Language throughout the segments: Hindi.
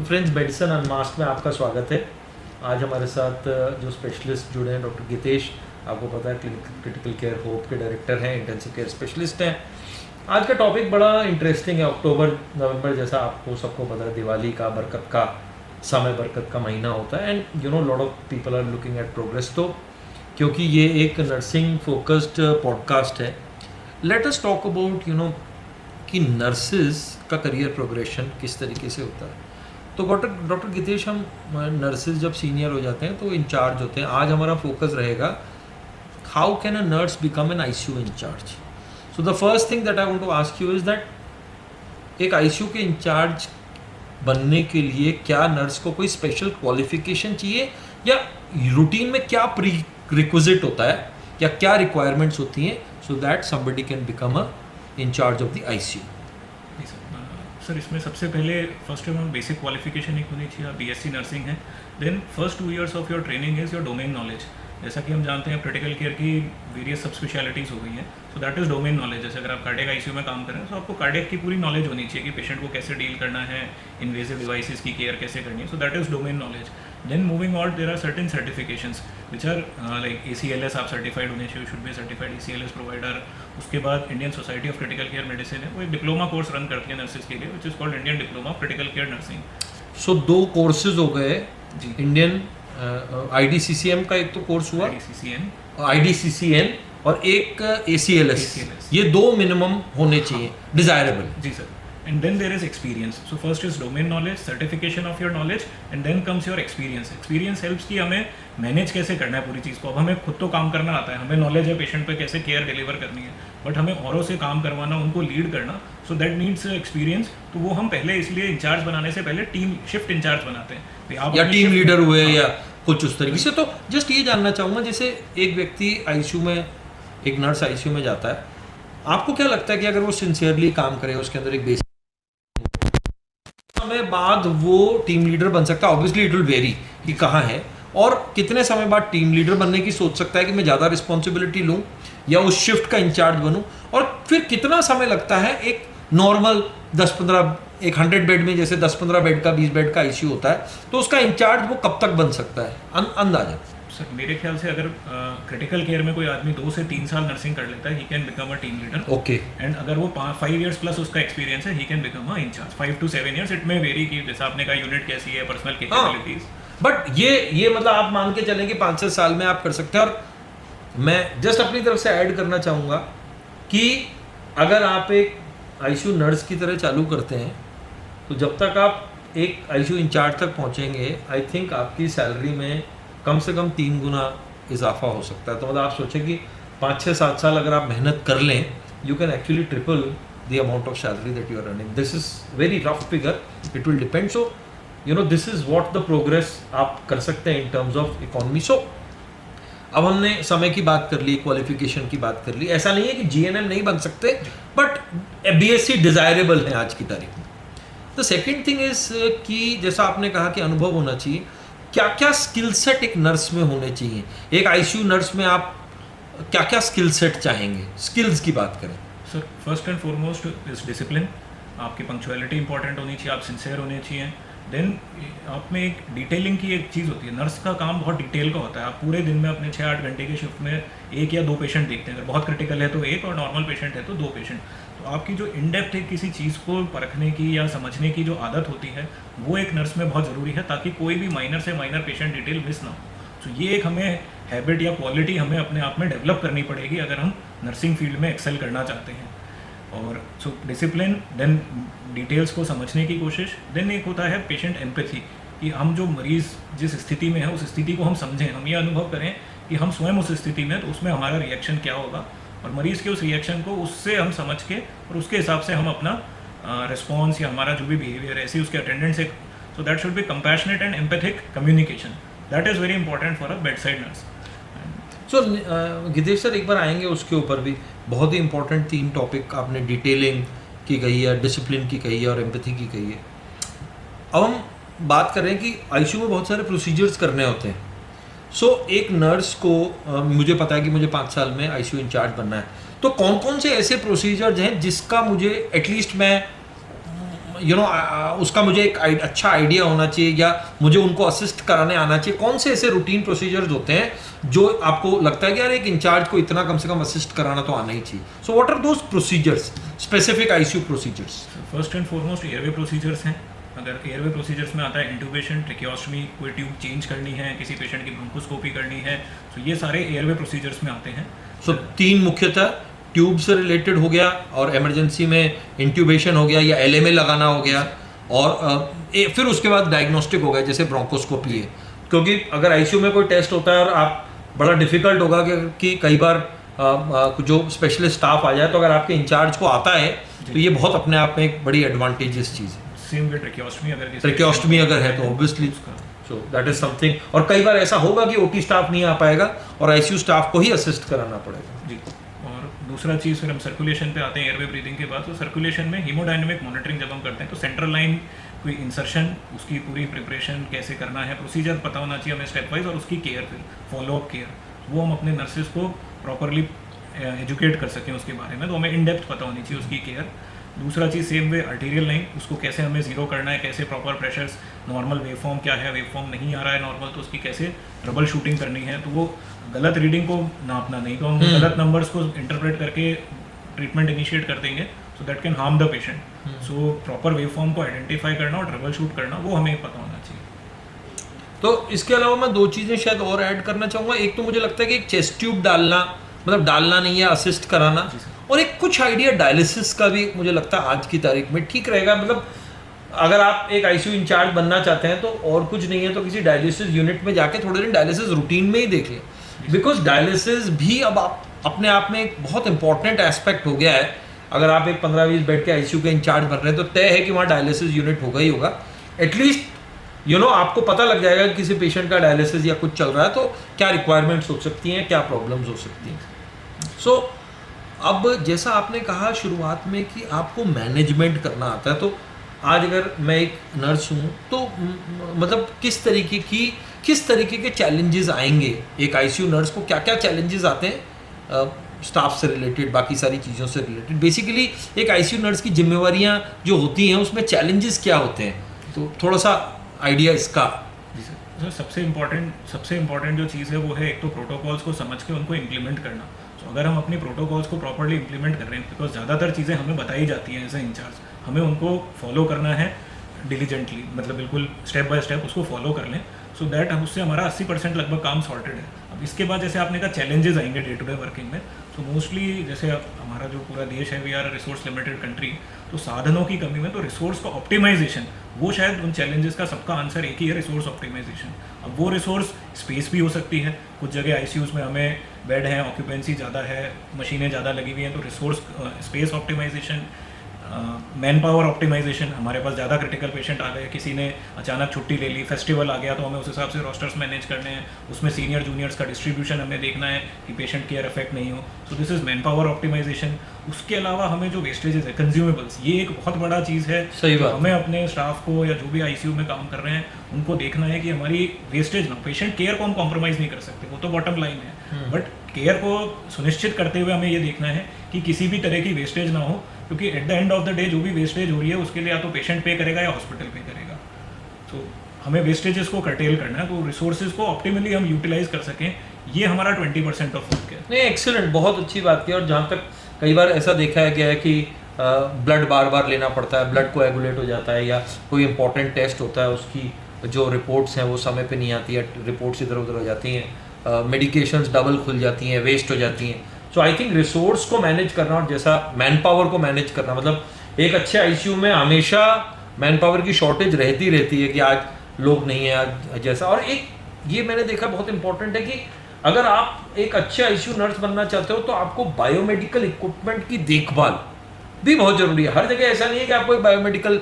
फ्रेंड्स, मेडिसिन अनमास्क में आपका स्वागत है। आज हमारे साथ जो स्पेशलिस्ट जुड़े हैं डॉक्टर गितेश, आपको पता है क्रिटिकल केयर होप के डायरेक्टर हैं, इंटेंसिव केयर स्पेशलिस्ट हैं। आज का टॉपिक बड़ा इंटरेस्टिंग है। अक्टूबर नवंबर जैसा आपको सबको पता है दिवाली का, बरकत का समय, बरकत का महीना होता है and you know lot of people are looking at progress. तो क्योंकि ये एक नर्सिंग फोकस्ड पॉडकास्ट है, लेट अस टॉक अबाउट कि नर्सेज का करियर प्रोग्रेशन किस तरीके से होता है। तो डॉक्टर गितेश, हम नर्सेज जब सीनियर हो जाते हैं तो इंचार्ज होते हैं। आज हमारा फोकस रहेगा how can a nurse become an ICU incharge. So the first thing that I want to ask you is that एक आईसीयू के इंचार्ज बनने के लिए क्या नर्स को कोई स्पेशल क्वालिफिकेशन चाहिए, या रूटीन में क्या प्री रिक्विजिट होता है या क्या रिक्वायरमेंट्स होती हैं so that somebody can become a incharge of the ICU. Sir, इसमें सबसे पहले first of all basic qualification एक होनी चाहिए। बीएससी नर्सिंग है, then first 2 years of your training is your domain knowledge. जैसा कि हम जानते हैं क्रिटिकल केयर की वेरियस सब स्पेशलिटीज़ हो गई हैं, so that is domain knowledge. जैसे अगर आप कार्डियक आईसीयू में काम कर रहे हैं तो आपको कार्डियक की पूरी नॉलेज होनी चाहिए कि पेशेंट को कैसे डील करना है, इन्वेजिव डिवाइसेस की केयर कैसे करनी है, so that is domain knowledge. Then moving on, there are certain certifications which are like ACLS आप सर्टिफाइड होने चाहिए, should be certified ACLS provider. उसके बाद Indian Society of Critical Care Medicine है, वो एक डिप्लोमा कोर्स रन करती है नर्सेज के लिए, which is called Indian diploma of Critical care nursing. So 2 courses हो गए जी। इंडियन IDCCM का एक तो कोर्स हुआ, IDCCN और एक ACLS। ये 2 मिनिमम होने चाहिए, डिजायरेबल। जी sir. And then there is experience. So first is domain knowledge, certification of your knowledge, and then comes your experience. Experience helps कि हमें मैनेज कैसे करना है पूरी चीज़ को। अब हमें खुद तो काम करना आता है, हमें नॉलेज है पेशेंट पे कैसे केयर डिलीवर करनी है, बट हमें औरों से काम करवाना, उनको लीड करना, सो दैट नीड्स एक्सपीरियंस। तो वो हम पहले इसलिए इंचार्ज बनाने से पहले टीम शिफ्ट इंचार्ज बनाते हैं, आप या टीम लीडर हुए या कुछ उस तरीके से। तो जस्ट ये जानना चाहूँगा, जैसे एक व्यक्ति आईसीयू में, एक नर्स आईसीयू में जाता है, आपको क्या लगता है कि अगर वो सिंसियरली काम करे, उसके अंदर एक बेसिक समय बाद वो टीम लीडर बन सकता है? ऑब्वियसली इट विल वेरी कि कहाँ है, और कितने समय बाद टीम लीडर बनने की सोच सकता है कि मैं ज़्यादा रिस्पॉन्सिबिलिटी लूँ या उस शिफ्ट का इंचार्ज बनूँ, और फिर कितना समय लगता है एक नॉर्मल 10-15, एक 100 बेड में जैसे 10-15 बेड का, 20 बेड का आईसीयू होता है, तो उसका इंचार्ज वो कब तक बन सकता है अंदाजा? सर, मेरे ख्याल से अगर क्रिटिकल केयर में कोई आदमी 2 से 3 साल नर्सिंग कर लेता है, he can become a team leader. Okay. And अगर वो 5 years प्लस उसका एक्सपीरियंस है, he can become a incharge. 5 to 7 years, it may vary कि जैसा आपने कहा यूनिट कैसी है, पर्सनल कैपेबिलिटीज। बट ये मतलब आप मान के चलें कि 5-6 साल में आप कर सकते हैं। और मैं जस्ट अपनी तरफ से ऐड करना चाहूँगा कि अगर आप एक आईसीयू नर्स की तरह चालू करते हैं तो जब तक आप एक आईसीयू इंचार्ज तक पहुँचेंगे, आई थिंक आपकी सैलरी में कम से कम 3 गुना इजाफा हो सकता है। तो मतलब आप सोचें कि 5-6-7 साल अगर आप मेहनत कर लें, you can actually triple the amount of salary that you are earning. This is very rough figure, it will depend. So this is what the progress आप कर सकते हैं इन टर्म्स ऑफ इकोनॉमी। सो अब हमने समय की बात कर ली, क्वालिफिकेशन की बात कर ली। ऐसा नहीं है कि GNM नहीं बन सकते, बट BSc डिजायरेबल है आज की तारीख में। द सेकेंड थिंग इज कि जैसा आपने कहा कि अनुभव होना चाहिए, क्या क्या स्किल सेट एक नर्स में होने चाहिए? एक आईसीयू नर्स में आप क्या क्या स्किल सेट चाहेंगे? स्किल्स की बात करें sir, first and foremost is discipline. आपकी पंक्चुअलिटी इंपॉर्टेंट होनी चाहिए, आप सिंसियर होने चाहिए। देन आप में एक डिटेलिंग की एक चीज़ होती है, नर्स का काम बहुत डिटेल का होता है। आप पूरे दिन में अपने 6-8 घंटे की शिफ्ट में 1 या 2 पेशेंट देखते हैं। अगर बहुत क्रिटिकल है तो 1, और नॉर्मल पेशेंट है तो 2 पेशेंट। तो आपकी जो इनडेप्थ है किसी चीज़ को परखने की या समझने की जो आदत होती है, वो एक नर्स में बहुत ज़रूरी है, ताकि कोई भी माइनर से माइनर पेशेंट डिटेल मिस ना हो। तो ये एक हमें हैबिट या क्वालिटी हमें अपने आप में डेवलप करनी पड़ेगी अगर हम नर्सिंग फील्ड में एक्सेल करना चाहते हैं। और सो डिसिप्लिन, देन डिटेल्स को समझने की कोशिश, देन एक होता है पेशेंट एम्पैथी, कि हम जो मरीज़ जिस स्थिति में है उस स्थिति को हम समझें, हम ये अनुभव करें कि हम स्वयं उस स्थिति में, तो उसमें हमारा रिएक्शन क्या होगा, और मरीज़ के उस रिएक्शन को उससे हम समझ के और उसके हिसाब से हम अपना रिस्पॉन्स या हमारा जो भी बिहेवियर है, ऐसी उसके अटेंडेंस से। So that should be compassionate and empathic communication, that is very important for a bed side nurse. So Gitesh sir, एक बार आएंगे उसके ऊपर भी। बहुत ही इंपॉर्टेंट 3 टॉपिक आपने डिटेलिंग की कही है, डिसिप्लिन की कही है और एम्पैथी की कही है। अब हम बात कर रहे हैं कि आईसीयू में बहुत सारे प्रोसीजर्स करने होते हैं। सो एक नर्स को मुझे पता है कि मुझे 5 साल में आईसीयू इंचार्ज बनना है, तो कौन कौन से ऐसे प्रोसीजर्स हैं जिसका मुझे एटलीस्ट मैं उसका मुझे एक अच्छा आइडिया होना चाहिए, या मुझे उनको असिस्ट कराने आना चाहिए? कौन से ऐसे रूटीन प्रोसीजर्स होते हैं जो आपको लगता है कि यार एक इंचार्ज को इतना कम से कम असिस्ट कराना तो आना ही चाहिए? So what are those procedures, specific ICU procedures? First and foremost airway procedures हैं। अगर एयरवे प्रोसीजर्स में आता है इंट्यूबेशन, ट्रेकियोस्टमी, कोई ट्यूब चेंज करनी है, किसी पेशेंट की ब्रोंकोस्कोपी करनी है, तो ये सारे एयरवे प्रोसीजर्स में आते हैं। सो तीन मुख्यतः, ट्यूब से रिलेटेड हो गया, और इमरजेंसी में इंट्यूबेशन हो गया या एलएमए लगाना हो गया, और फिर उसके बाद डायग्नोस्टिक हो गया जैसे ब्रोंकोस्कोपी है। क्योंकि अगर आईसीयू में कोई टेस्ट होता है और आप बड़ा डिफिकल्ट होगा कि कई बार जो स्पेशलिस्ट स्टाफ आ जाए, तो अगर आपके इंचार्ज को आता है तो ये बहुत अपने आप में एक बड़ी एडवांटेजेस चीज़ है। सेम वे ट्रेकियोस्टमी अगर है तो obviously, so that is something. और कई बार ऐसा होगा कि ओटी स्टाफ नहीं आ पाएगा और आईसीयू स्टाफ को ही असिस्ट कराना पड़ेगा। जी। और दूसरा चीज़ फिर हम सर्कुलेशन पे आते हैं एयरवे ब्रीदिंग के बाद। तो सर्कुलेशन में हीमोडायनेमिक मॉनिटरिंग जब हम करते हैं तो सेंट्रल लाइन कोई इंसर्शन, उसकी पूरी प्रिपरेशन कैसे करना है, प्रोसीजर पता होना चाहिए हमें स्टेप वाइज, और उसकी केयर, फिर फॉलोअप केयर, वो हम अपने नर्सेज को प्रॉपरली एजुकेट कर सकें उसके बारे में, तो हमें इन डेप्थ पता होनी चाहिए उसकी केयर। दूसरा चीज़ सेम वे आर्टीरियल लाइन, उसको कैसे हमें जीरो करना है, कैसे प्रॉपर प्रेशर्स, नॉर्मल वेवफॉर्म क्या है, वेवफॉर्म नहीं आ रहा है नॉर्मल, तो उसकी कैसे ट्रबल शूटिंग करनी है। तो वो गलत रीडिंग को नापना नहीं, तो हम गलत नंबर्स को इंटरप्रेट करके ट्रीटमेंट इनिशिएट कर देंगे, so that can harm the patient. So proper waveform को आइडेंटिफाई करना और ट्रबल शूट करना, वो हमें पता होना चाहिए। तो इसके अलावा मैं दो चीज़ें शायद और ऐड करना चाहूँगा। एक तो मुझे लगता है कि एक चेस्ट ट्यूब डालना, मतलब डालना नहीं है, असिस्ट कराना, और एक कुछ आइडिया डायलिसिस का भी मुझे लगता है आज की तारीख में ठीक रहेगा। मतलब अगर आप एक आईसीयू इंचार्ज बनना चाहते हैं तो और कुछ नहीं है तो किसी डायलिसिस यूनिट में जाके थोड़े दिन डायलिसिस रूटीन में ही देख लें, बिकॉज डायलिसिस भी अब आप अपने आप में एक बहुत इंपॉर्टेंट एस्पेक्ट हो गया है। अगर आप एक 15-20 बेड के आईसीयू के इंचार्ज बन रहे हैं तो तय है कि वहाँ डायलिसिस यूनिट होगा ही होगा। एटलीस्ट आपको पता लग जाएगा कि किसी पेशेंट का डायलिसिस या कुछ चल रहा है तो क्या रिक्वायरमेंट्स हो सकती हैं, क्या प्रॉब्लम्स हो सकती हैं। सो अब जैसा आपने कहा शुरुआत में कि आपको मैनेजमेंट करना आता है, तो आज अगर मैं एक नर्स हूँ तो मतलब किस तरीके के चैलेंजेस आएंगे एक आईसीयू नर्स को? क्या क्या चैलेंजेस आते हैं स्टाफ से रिलेटेड, बाकी सारी चीज़ों से रिलेटेड? बेसिकली एक आईसीयू नर्स की जिम्मेवारियाँ जो होती हैं उसमें चैलेंजेस क्या होते हैं, तो थोड़ा सा आइडिया इसका। जी सर, सबसे इम्पॉर्टेंट जो चीज़ है वो है एक तो प्रोटोकॉल्स को समझ के उनको इम्प्लीमेंट करना। तो अगर हम अपनी प्रोटोकॉल्स को प्रॉपर्ली इम्प्लीमेंट कर रहे हैं, बिकॉज ज़्यादातर चीज़ें हमें बताई जाती हैं एज ए इंचार्ज, हमें उनको फॉलो करना है डिलीजेंटली, मतलब बिल्कुल स्टेप बाय स्टेप उसको फॉलो कर लें, सो दैट उससे हमारा 80% लगभग काम सॉर्टेड है। अब इसके बाद जैसे आपने कहा चैलेंजेस आएंगे डे टू डे वर्किंग में, तो मोस्टली जैसे हमारा जो पूरा देश है, we are resource limited country, तो साधनों की कमी में तो रिसोर्स का ऑप्टिमाइजेशन, वो शायद उन चैलेंजेस का सबका आंसर एक ही है, रिसोर्स ऑप्टिमाइजेशन। अब वो रिसोर्स स्पेस भी हो सकती है, कुछ जगह आईसीयूज़ में हमें बेड हैं, ऑक्यूपेंसी ज़्यादा है, मशीनें ज़्यादा लगी हुई हैं, तो resource space optimisation, manpower optimisation, हमारे पास ज़्यादा क्रिटिकल पेशेंट आ गए, किसी ने अचानक छुट्टी ले ली, फेस्टिवल आ गया, तो हमें उस हिसाब से रोस्टर्स मैनेज करने हैं, उसमें सीनियर जूनियर्स का डिस्ट्रीब्यूशन हमें देखना है कि पेशेंट केयर इफेक्ट नहीं हो। So this is manpower optimisation. उसके अलावा हमें जो वेस्टेजेस है, कंज्यूमेबल्स, ये एक बहुत बड़ा चीज़ है। सही बात। हमें अपने स्टाफ को या जो भी आईसीयू में काम कर रहे हैं उनको देखना है कि हमारी वेस्टेज ना, पेशेंट केयर को हम कॉम्प्रोमाइज़ नहीं कर सकते, वो तो बॉटम लाइन है, बट केयर को सुनिश्चित करते हुए हमें ये देखना है कि किसी भी तरह की वेस्टेज ना हो, क्योंकि at the end of the day जो भी वेस्टेज हो रही है उसके लिए या तो पेशेंट पे करेगा या हॉस्पिटल पे करेगा। तो हमें वेस्टेजेस को कर्टेल करना है, तो रिसोर्सेज को ऑप्टिमली हम यूटिलाइज कर सकें, ये हमारा 20% ऑफ वर्क है। नहीं, एक्सीलेंट, बहुत अच्छी बात की। और जहाँ तक कई बार ऐसा देखा गया है कि ब्लड बार बार लेना पड़ता है, ब्लड कोएगुलेट हो जाता है, या कोई इंपॉर्टेंट टेस्ट होता है उसकी जो रिपोर्ट्स हैं वो समय पे नहीं आती है, रिपोर्ट्स इधर उधर हो जाती हैं, मेडिकेशंस डबल खुल जाती हैं, वेस्ट हो जाती हैं। सो आई थिंक रिसोर्स को मैनेज करना और जैसा मैन पावर को मैनेज करना, मतलब एक अच्छे आईसीयू में हमेशा मैन पावर की शॉर्टेज रहती है कि आज लोग नहीं है, आज जैसा। और एक ये मैंने देखा बहुत इंपॉर्टेंट है कि अगर आप एक अच्छे आईसीयू नर्स बनना चाहते हो तो आपको बायोमेडिकल इक्विपमेंट की देखभाल भी बहुत जरूरी है। हर जगह ऐसा नहीं है कि आपको एक बायोमेडिकल,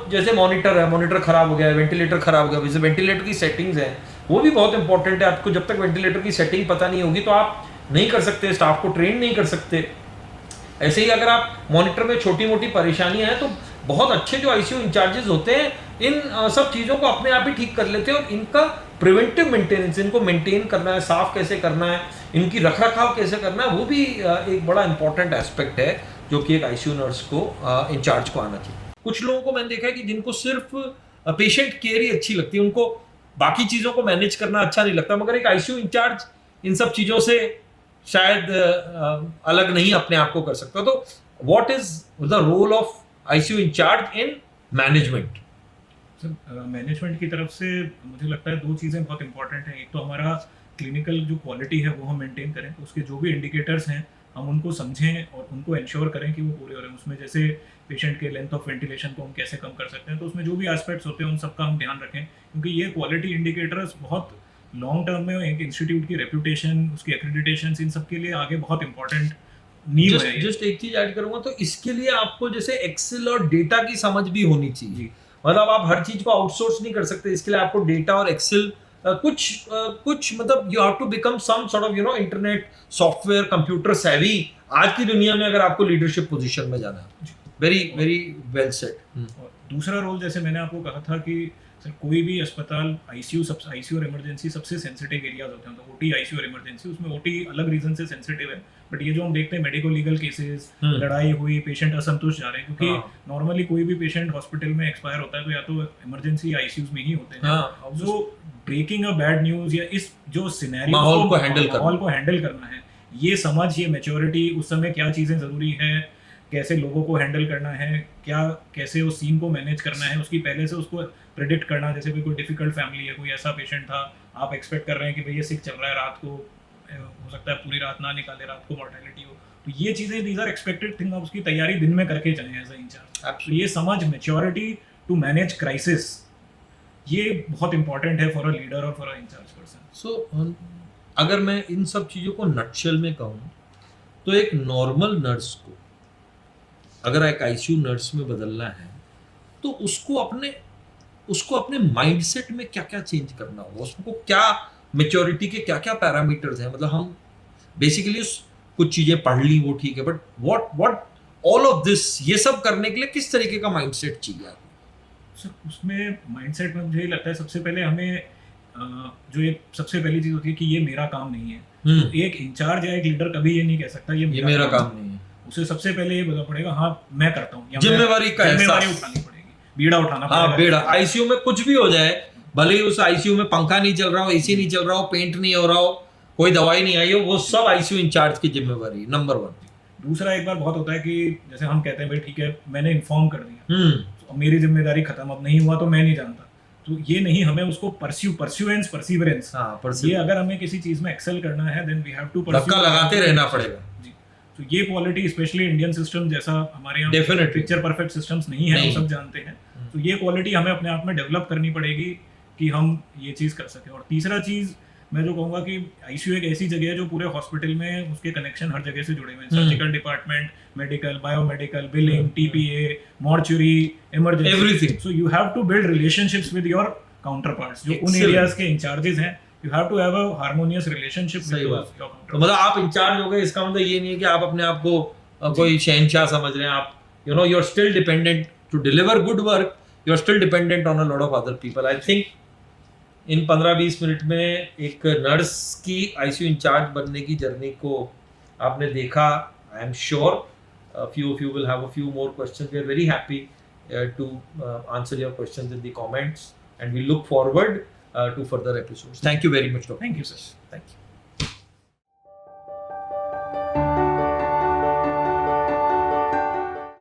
जैसे मॉनिटर है, मॉनिटर खराब हो गया है, वेंटिलेटर खराब हो गया, वैसे वेंटिलेटर की सेटिंग्स हैं वो भी बहुत इंपॉर्टेंट है। आपको जब तक वेंटिलेटर की सेटिंग पता नहीं होगी तो आप नहीं कर सकते, स्टाफ को ट्रेन नहीं कर सकते। ऐसे ही अगर आप मॉनिटर में छोटी मोटी परेशानियां हैं तो बहुत अच्छे जो आईसीयू इंचार्जेस होते हैं इन सब चीज़ों को अपने आप ही ठीक कर लेते हैं, और इनका प्रिवेंटिव मेंटेनेंस, इनको मेंटेन करना है, साफ कैसे करना है, इनकी रख रखाव कैसे करना है, वो भी एक बड़ा इंपॉर्टेंट एस्पेक्ट है जो कि एक आईसीयू नर्स को इंचार्ज को आना चाहिए। कुछ लोगों को मैंने देखा है कि जिनको सिर्फ पेशेंट केयर ही अच्छी लगती है, उनको बाकी चीजों को मैनेज करना अच्छा नहीं लगता, मगर एक आईसीयू इंचार्ज इन सब चीजों से शायद अलग नहीं अपने आप को कर सकता। तो what is the role of ICU incharge in management? Sir management की तरफ से मुझे लगता है दो चीज़ें बहुत इंपॉर्टेंट हैं। एक तो हमारा क्लिनिकल जो क्वालिटी है वो हम मेंटेन करें, तो उसके जो भी इंडिकेटर्स हैं हम उनको समझें और उनको इंश्योर करें कि वो पूरे हो रहे हैं। उसमें जैसे पेशेंट के लेंथ ऑफ वेंटिलेशन को हम कैसे कम कर सकते हैं, तो उसमें जो भी एस्पेक्ट्स होते हैं उन सबका हम ध्यान रखें, क्योंकि ये क्वालिटी इंडिकेटर्स बहुत लॉन्ग टर्म में एक इंस्टीट्यूट की रेपुटेशन, उसकी एक्रेडिटेशन, इन सब के लिए आगे बहुत इंपॉर्टेंट नींव है ये। जस्ट एक चीज ऐड करूंगा, तो इसके लिए आपको जैसे एक्सेल और डेटा की समझ भी होनी चाहिए। जी। मतलब आप हर चीज को आउटसोर्स नहीं कर सकते, इसके लिए आपको डेटा और एक्सेल कुछ मतलब you have to become some sort of internet software computer savvy आज की दुनिया में, अगर आपको लीडरशिप पोजीशन में जाना है। Very very well said. और दूसरा रोल, जैसे मैंने आपको कहा था कि सर कोई भी अस्पताल आईसीयू और इमरजेंसी सबसे सेंसिटिव एरियाज होते हैं, तो ओटी, आईसीयू और इमरजेंसी, उसमें ओटी अलग रीजन से सेंसिटिव है। बट ये जो हम देखते हैं मेडिको लीगल केसेस, लड़ाई हुई, पेशेंट असंतुष्ट जा रहे हैं, क्योंकि नॉर्मली कोई भी पेशेंट हॉस्पिटल में एक्सपायर होता है तो या तो इमरजेंसी आईसीयूज में ही होते हैं। जो ब्रेकिंग अ बैड न्यूज या इस जो सिनेरियो माहौल को हैंडल करना है, ये समझ, ये मैच्योरिटी, उस समय क्या चीज़ें ज़रूरी है, कैसे लोगों को हैंडल करना है, क्या कैसे उस सीन को मैनेज करना है, उसकी पहले से उसको प्रेडिक्ट करना। जैसे कोई डिफिकल्ट फैमिली है, कोई ऐसा पेशेंट था, आप एक्सपेक्ट कर रहे हैं कि भाई ये सिक चल रहा है, रात को हो सकता है पूरी रात ना निकाले, रात को मॉर्टेलिटी हो, तो ये चीज़ें दीज आर एक्सपेक्टेड थिंग, आप उसकी तैयारी दिन में करके चलें एज अ इंचार्ज। तो ये समझ, मैच्योरिटी टू मैनेज क्राइसिस, ये बहुत इंपॉर्टेंट है फॉर अ लीडर और फॉर अ इंचार्ज पर्सन। सो अगर मैं इन सब चीज़ों को नटशेल में कहूँ, तो एक नॉर्मल नर्स को अगर एक आईसीयू नर्स में बदलना है, तो उसको अपने माइंडसेट में क्या क्या चेंज करना होगा, उसको क्या मेच्योरिटी के क्या क्या पैरामीटर्स हैं। मतलब हम बेसिकली कुछ चीज़ें पढ़ ली वो ठीक है, but what all of this, ये सब करने के लिए किस तरीके का माइंडसेट चाहिए? सर उसमें माइंडसेट में मुझे लगता है सबसे पहले हमें जो ये सबसे पहली चीज़ होती है कि ये मेरा काम नहीं है। तो एक इंचार्ज या एक लीडर कभी ये नहीं कह सकता ये मेरा काम नहीं है। उसे सबसे पहले ये बोलना पड़ेगा हाँ मैं करता हूँ, जिम्मेवारी का जिम्मेवारी उठानी पड़ेगी, बीड़ा उठाना पड़ेगा। हाँ बीड़ा, आईसीयू में कुछ भी हो जाए, भले ही उस आईसीयू में पंखा नहीं चल रहा हो, एसी नहीं चल रहा हो, पेंट नहीं हो रहा हो, कोई दवाई नहीं आई हो, वो सब आईसीयू इंचार्ज की जिम्मेवारी नंबर 1। दूसरा, एक बार बहुत होता है कि जैसे हम कहते हैं भाई ठीक है मैंने इन्फॉर्म कर दिया, तो मेरी जिम्मेदारी खत्म, अब नहीं हुआ तो मैं नहीं जानता, तो ये नहीं, हमें उसको परसिवरेंस, ये अगर हमें किसी चीज में एक्सेल करना है देन वी हैव टू धक्का लगाते रहना पड़ेगा। जी, तो ये क्वालिटी स्पेशली इंडियन सिस्टम जैसा हमारे यहाँ पिक्चर परफेक्ट सिस्टम्स नहीं है, हम सब जानते हैं, तो ये क्वालिटी हमें अपने आप में डेवलप करनी पड़ेगी कि हम ये चीज़ कर सकें। और तीसरा चीज़ मैं जो कहूँगा कि आईसीयू एक ऐसी जगह है जो पूरे हॉस्पिटल में उसके कनेक्शन हर जगह से जुड़े हुए हैं, surgical department, medical, biomedical, billing, TPA, mortuary, emergency, everything. So you have to build relationships with your counterparts, जो उन एरियाज के इंचार्जेस हैं, you have to have a harmonious relationship with your counter. तो मतलब आप इंचार्ज हो गए, इसका मतलब ये नहीं है कि आप अपने आप को कोई शहंशाह समझ रहे हैं। आप you are still dependent to deliver good work, you are still dependent on a lot of other people. I think in 15-20 minute में एक नर्स की आईसीयू इंचार्ज बनने की जर्नी को आपने देखा। I am sure few of you will have a few more questions. We are very happy to answer your questions in the comments, and we look forward to further episodes. Thank you very much, Doctor. Thank you, sir. Thank you.